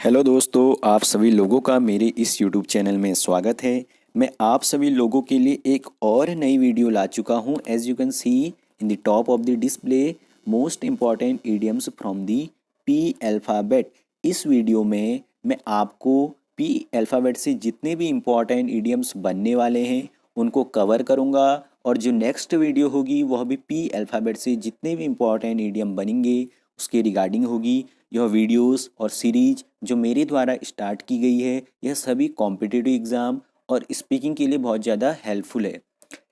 Hello दोस्तों, आप सभी लोगों का मेरे इस यूट्यूब चैनल में स्वागत है। मैं आप सभी लोगों के लिए एक और नई वीडियो ला चुका हूं। As you can see in the top of the display, most important idioms from the P alphabet. इस वीडियो में मैं आपको पी अल्फ़ाबेट से जितने भी इम्पॉर्टेंट इडियम्स बनने वाले हैं उनको कवर करूंगा, और जो नेक्स्ट वीडियो होगी वह भी पी अल्फ़ाबेट से जितने भी इम्पॉर्टेंट इडियम बनेंगे उसके रिगार्डिंग होगी। यह वीडियोस और सीरीज जो मेरे द्वारा स्टार्ट की गई है, यह सभी कॉम्पिटिटिव एग्ज़ाम और स्पीकिंग के लिए बहुत ज़्यादा हेल्पफुल है।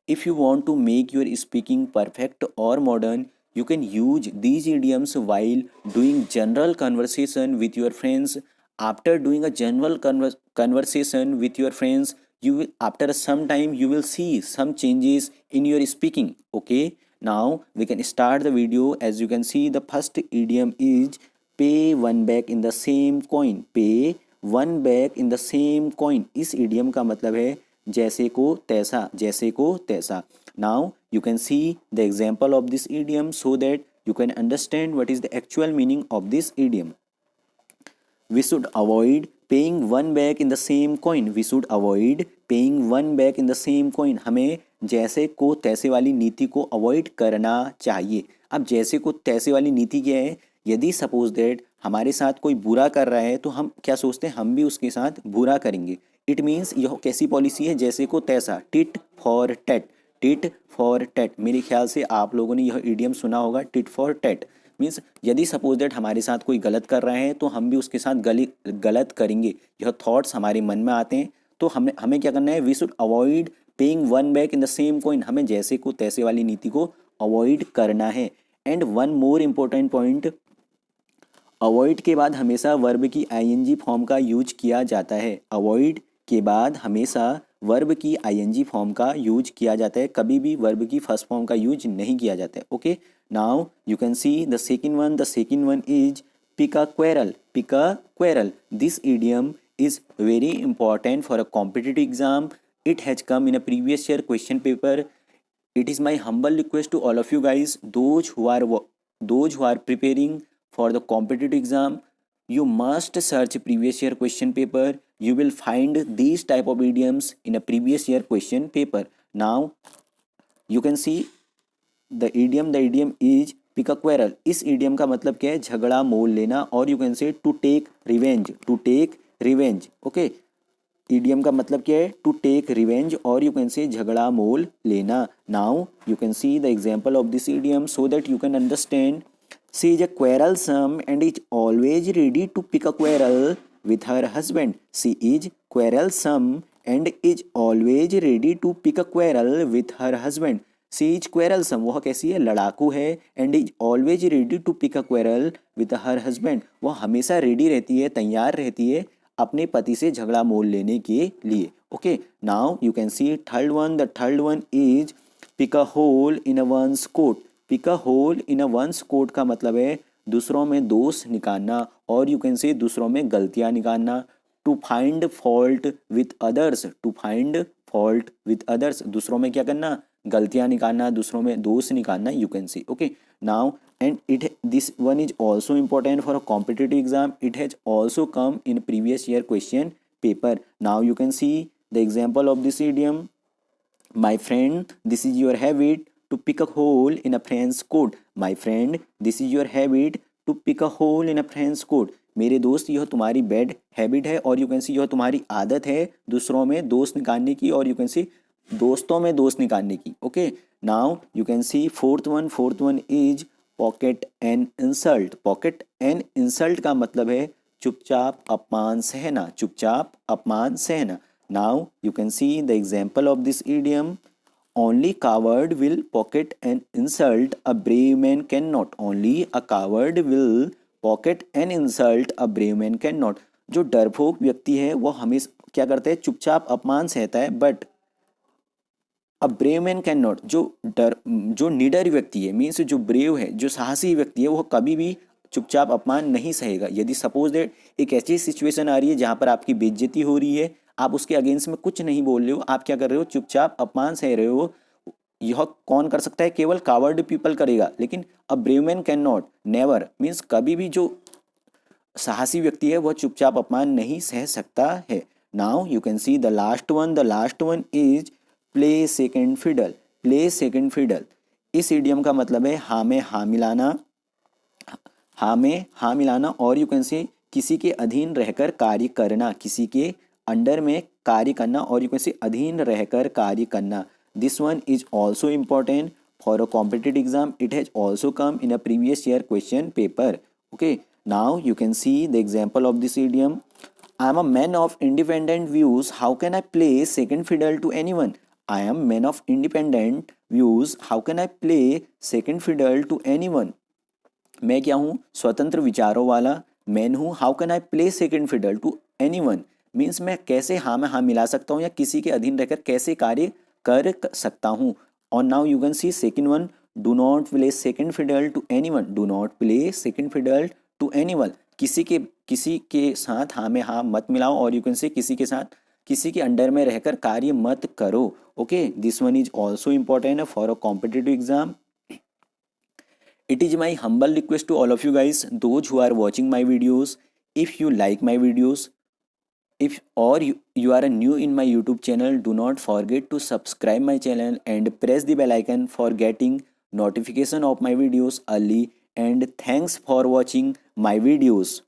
If you want to make your speaking perfect और modern, you can use these idioms while doing general conversation with your friends. After doing a general conversation with your friends, you will, after some time you will see some changes in your speaking. Okay, now we can start the video. As you can see, the first idiom is pay one back in the same coin. Pay one back in the same coin. इस idiom का मतलब है जैसे को तैसा, जैसे को तैसा. Now you can see the example of this idiom so that you can understand what is the actual meaning of this idiom. We should avoid paying one back in the same coin. We should avoid paying one back in the same coin. हमें जैसे को तैसे वाली नीति को avoid करना चाहिए. अब जैसे को तैसे वाली नीति क्या है? यदि सपोज दैट हमारे साथ कोई बुरा कर रहा है तो हम क्या सोचते हैं, हम भी उसके साथ बुरा करेंगे. इट मीन्स यह कैसी पॉलिसी है? जैसे को तैसा, tit for tat. Tit for tat, मेरे ख्याल से आप लोगों ने यह इडियम सुना होगा, टिट फॉर टैट. मीन्स यदि सपोज दैट हमारे साथ कोई गलत कर रहे हैं तो हम भी उसके साथ गलत करेंगे. यह थॉट्स हमारे मन में आते हैं. तो हमें हमें क्या करना है? We should avoid paying one back in the same coin. हमें जैसे को तैसे वाली नीति को अवॉइड करना है. And one more important point, avoid के बाद हमेशा वर्ब की आईएनजी फॉर्म का यूज किया जाता है. अवॉइड के बाद हमेशा वर्ब की आईएनजी फॉर्म का यूज किया जाता है. कभी भी वर्ब की फर्स्ट फॉर्म का यूज नहीं किया जाता है. Okay, now you can see the second one. The second one is pick a quarrel. Pick a quarrel. This idiom is very important for a competitive exam. It has come in a previous year question paper. It is my humble request to all of you guys, those who are preparing for the competitive exam, you must search previous year question paper. You will find these type of idioms in a previous year question paper. Now you can see the idiom is pick a quarrel. इस idiom का मतलब क्या है? झगड़ा मोल लेना. और you can say to take revenge. To take revenge. Okay, idiom का मतलब क्या है? टू टेक रिवेंज, और यू कैन से झगड़ा मोल लेना. Now you can see the example of this idiom so that you can understand. She is a quarrelsome and is always ready to pick a quarrel with her husband. She is quarrelsome and is always ready to pick a quarrel with her husband. She is quarrelsome, वह कैसी है? लड़ाकू है. And is always ready to pick a quarrel with her husband, वह हमेशा ready रहती है, तैयार रहती है अपने पति से झगड़ा मोल लेने के लिए. Okay, now you can see third one. The third one is pick a hole in a one's coat. Pick a hole in a one's coat का मतलब है दूसरों में दोष निकालना, और यू कैन से दूसरों में गलतियां निकालना. To find fault with others. To find fault with others, दूसरों में क्या करना? गलतियां निकालना, दूसरों में दोष निकालना. You can C. Okay, now and this one is also important for a competitive exam. It has also come in previous year question paper. Now you can see the example of this idiom. My friend, this is your habit to pick a hole in a friend's coat. My friend, this is your habit to pick a hole in a friend's coat. मेरे दोस्त, यह तुम्हारी bad habit है, और you can सी यह तुम्हारी आदत है दूसरों में दोष निकालने की, और यू कैन सी दोस्तों में दोष निकालने की. Okay, now you can C fourth one. Fourth one is pocket an insult. Pocket an insult का मतलब है चुपचाप अपमान सहना. चुपचाप अपमान सहना. Now you can see the example of this idiom. Only coward will pocket an insult, a brave man can not. Only a coward will pocket an insult, a brave man can not. जो डरपोक व्यक्ति है वह हमेशा क्या करता है? चुपचाप अपमान सहता है. But a brave man can not, जो निडर व्यक्ति है, मीन्स जो ब्रेव है, जो साहसी व्यक्ति है, वह कभी भी चुपचाप अपमान नहीं सहेगा. यदि सपोज दैट एक ऐसी सिचुएशन आ रही है जहाँ पर आपकी बेइज्जती हो रही है, आप उसके अगेंस्ट में कुछ नहीं बोल रहे हो, आप क्या कर रहे हो? चुपचाप अपमान सह रहे हो. यह कौन कर सकता है? केवल कावर्ड पीपल करेगा. लेकिन a brave man can not, never, means कभी भी जो साहसी व्यक्ति है वह चुपचाप अपमान नहीं सह सकता है। Now you can see the last one is play second fiddle. Play second fiddle इस इडियम का मतलब है हाँ में हाँ मिलाना, हाँ में हाँ मिलाना, और यू कैन से किसी के अधीन रहकर कार्य करना, किसी के अंडर में कार्य करना, और यू कैन से अधीन रहकर कार्य करना। This one is also important for a competitive exam. It has also come in a previous year question paper. Okay, now you can see the example of this idiom. I am a man of independent views. How can I play second fiddle to anyone? I am man of independent views. How can I play second fiddle to anyone? मैं क्या हूँ? स्वतंत्र विचारों वाला man हूँ. How can I play second fiddle to anyone means मैं कैसे हाँ में हाँ मिला सकता हूँ या किसी के अधीन रहकर कैसे कार्य कर सकता हूँ. और now you can see second one, do not play second fiddle to anyone. Do not play second fiddle to anyone. किसी के साथ हाँ में हाँ मत मिलाओ, और यू कैन से किसी के साथ किसी के अंडर में रहकर कार्य मत करो. Okay, this one is also important for a competitive exam. It is my humble request to all of you guys, those who are watching my videos, if you like my videos, if or you are new in my YouTube channel, do not forget to subscribe my channel and press the bell icon for getting notification of my videos early. And thanks for watching my videos.